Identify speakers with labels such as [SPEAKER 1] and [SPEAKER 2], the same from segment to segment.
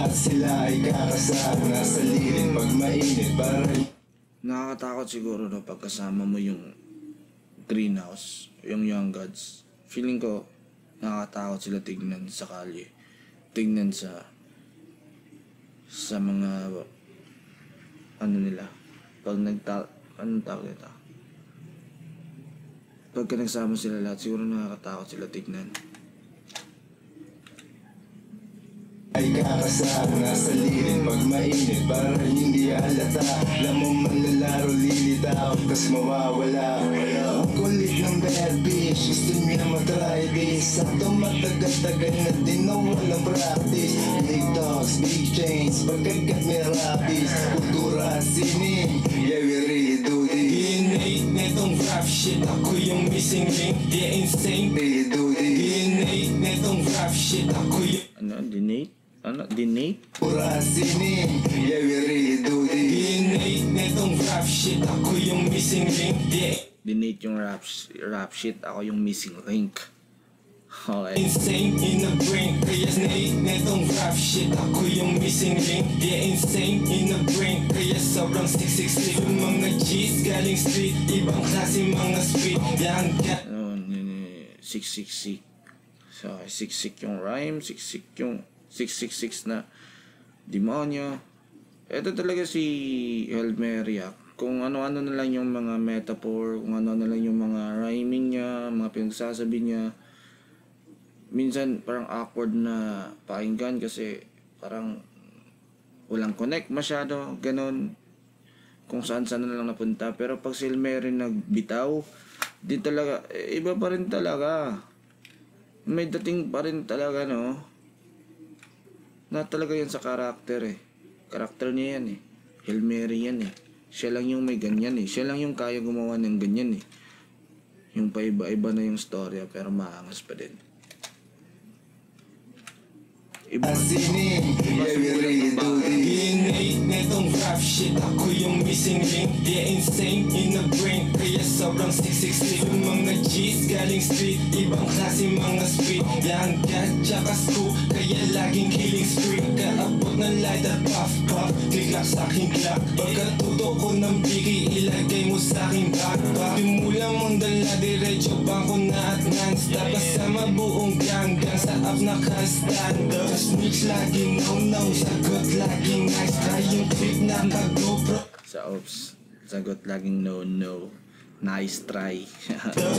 [SPEAKER 1] Lahat sila ay kakasama sa lirin pag mainit para
[SPEAKER 2] Nakakatakot siguro no pagkasama mo yung greenhouse, yung young gods. Feeling ko nakakatakot sila tignan sa kalye. Tignan sa mga ano nila. Pag anong tawag nito? Pagka nagsama sila lahat, siguro nakakatakot sila tignan.
[SPEAKER 1] ay kakasama sa lirin pag mainit para hindi halata. Alam mo manlalaro lilitaw tas mawawala. Ang kulit ng bad bitch, gusto niya matry this. Sakto matagal-tagal na din na walang practice. Big dogs, big chains, pagkagat may rapis. Kultura sining, yeah we really do this.
[SPEAKER 3] Innate netong rap shit, ako yung missing link. Yeah, insane.
[SPEAKER 1] Really do this.
[SPEAKER 3] Innate netong rap shit, ako yung
[SPEAKER 2] Dinate? Dinate?
[SPEAKER 1] Kultura sining, yeah we really do this.
[SPEAKER 3] Innate netong rap shit, ako yung missing link. Yeah,
[SPEAKER 2] Dinate yung rap shit, ako yung missing link. Okay.
[SPEAKER 3] insane in the brain. Kaya innate netong rap shit, ako yung missing link. Yeah, insane in the brain. Kaya sobrang 666. Yung mga G's galing street, ibang klase mga speed. Yan ka.
[SPEAKER 2] Siksik. So, siksik yung rhyme, siksik yung 666 na demonyo. Ito talaga si Helmeria. Kung ano-ano na lang yung mga metaphor, kung ano-ano lang yung mga rhyming niya, mga pinagsasabi niya. Minsan parang awkward na pakinggan kasi parang walang connect masyado, ganun. Kung saan-saan na lang napunta. Pero pag si Helmeria nagbitaw, di talaga, iba pa rin talaga. May dating pa rin talaga, no? Na talaga yan sa karakter eh. Karakter niya yan eh. Helmeria yan eh. Siya lang yung may ganyan eh. Siya lang yung kaya gumawa ng ganyan eh. Yung paiba-iba na yung storya pero maangas pa din. Iba
[SPEAKER 1] Sining, yeah we really do this.
[SPEAKER 3] Innate
[SPEAKER 1] netong rap shit. Ako yung missing link, yeah insane in the brain. Kaya sobrang 666. Yung mga G's galing street, ibang klase mga speed. Young cat tsaka scoop, kaya laging killing streak. Kaabot ng lighter puff puff, click-lock sa aking clock. Pagkatuto ko ng bigay, ilagay mo sa aking backpack. Dimula mong dala, diretso bangko na at non-stop. Kasama buong gang sa up naka-stand up. Snitch laging no-no, sagot laging nice try. Yung clip na ka-GoPro
[SPEAKER 2] Sa ops, sagot laging no. Nice try.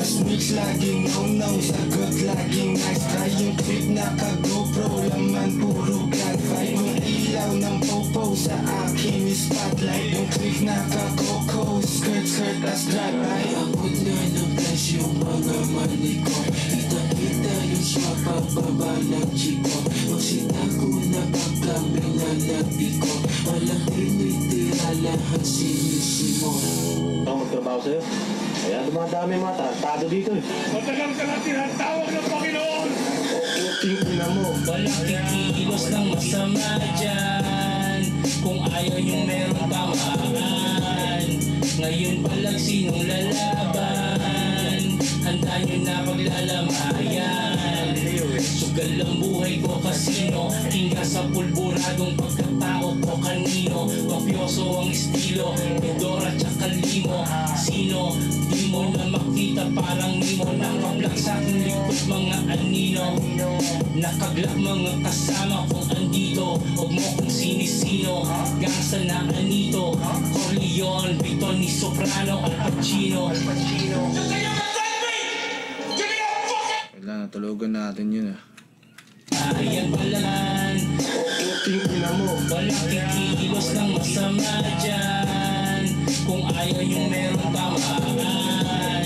[SPEAKER 1] Snitch laging no-no, sagot laging nice try. Yung clip na ka-GoPro, laman puro gunfight. Yung ilaw ng popo sa akin is spotlight. Yung clip na ka-Coco, skirt as drive-by.
[SPEAKER 3] Abot na ng flash yung mga mani ko. Kita-kita yung swap pababa ng chiko. Magsita ko na pagkami na labi ko. Walang tinitira lahat sinisimo.
[SPEAKER 4] Ako magtrabaho sa'yo. Kaya dumadami mga tarantado dito eh.
[SPEAKER 5] Matagal ka natin ang tawag ng Panginoon!
[SPEAKER 1] Puting ina mo.
[SPEAKER 6] Walang kikilos ng masama dyan. Kung ayaw yung merong tamaan. Ngayon palang sinong lalaban. Handa nyo na paglalamayan. Sugal ang buhay ko kasino. Hinga sa pulburadong pagkatao ko kanino. Mafioso ang estilo, Medora tsaka limo. Sino? Di mo na makita parang nimo. Nakablak sa aking likod mga anino. Nakaglak mga kasama kong andito. Huwag mo kung sinisino. Gangsta na anito. Corleone, Vito ni Soprano, Al Pacino.
[SPEAKER 2] Wala, natulugan natin yun ah.
[SPEAKER 6] Ayan palan.
[SPEAKER 1] Puting ina mo.
[SPEAKER 6] Walang kikilos ng masama dyan. Kung ayaw yung merong tamaan.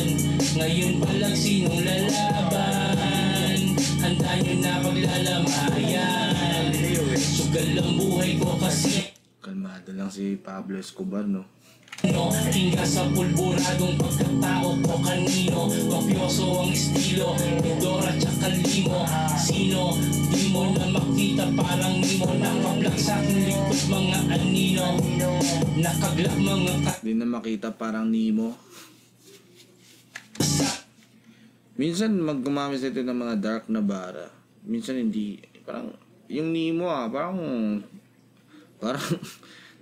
[SPEAKER 6] Ngayon palang sinong lalaban. Handa nyo na paglalamayan. Sugal ang buhay ko kasi
[SPEAKER 2] Kalmado lang si Pablo Escobar, no?
[SPEAKER 6] Hinga sa pulburadong pagkatao ko kanino. Mafioso ang estilo, Medora tsaka limo. Sino? Di mo na makita parang nimo. Nakablak sa aking likod mga anino. Nakaglak mga
[SPEAKER 2] Di na makita parang Nemo. Minsan gumamit ito ng mga dark na bara. Minsan hindi. Parang, yung Nemo parang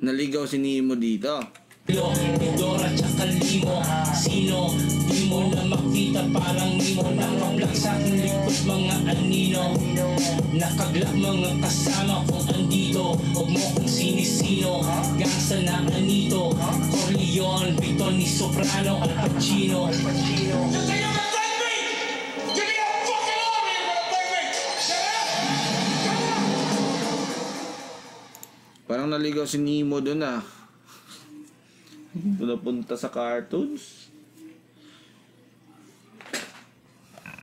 [SPEAKER 2] naligaw si Nemo dito.
[SPEAKER 6] Medora tsaka limo. Sino? Di mo na makita parang nimo. Nakablak sa aking likod mga anino. Nakaglak mga kasama kong andito. Huwag mo kung sinisino. Gangsta na anito. Corleone, Vito ni Soprano, Al Pacino.
[SPEAKER 2] Parang naligaw si Nemo doon ah. Doon napunta sa cartoons.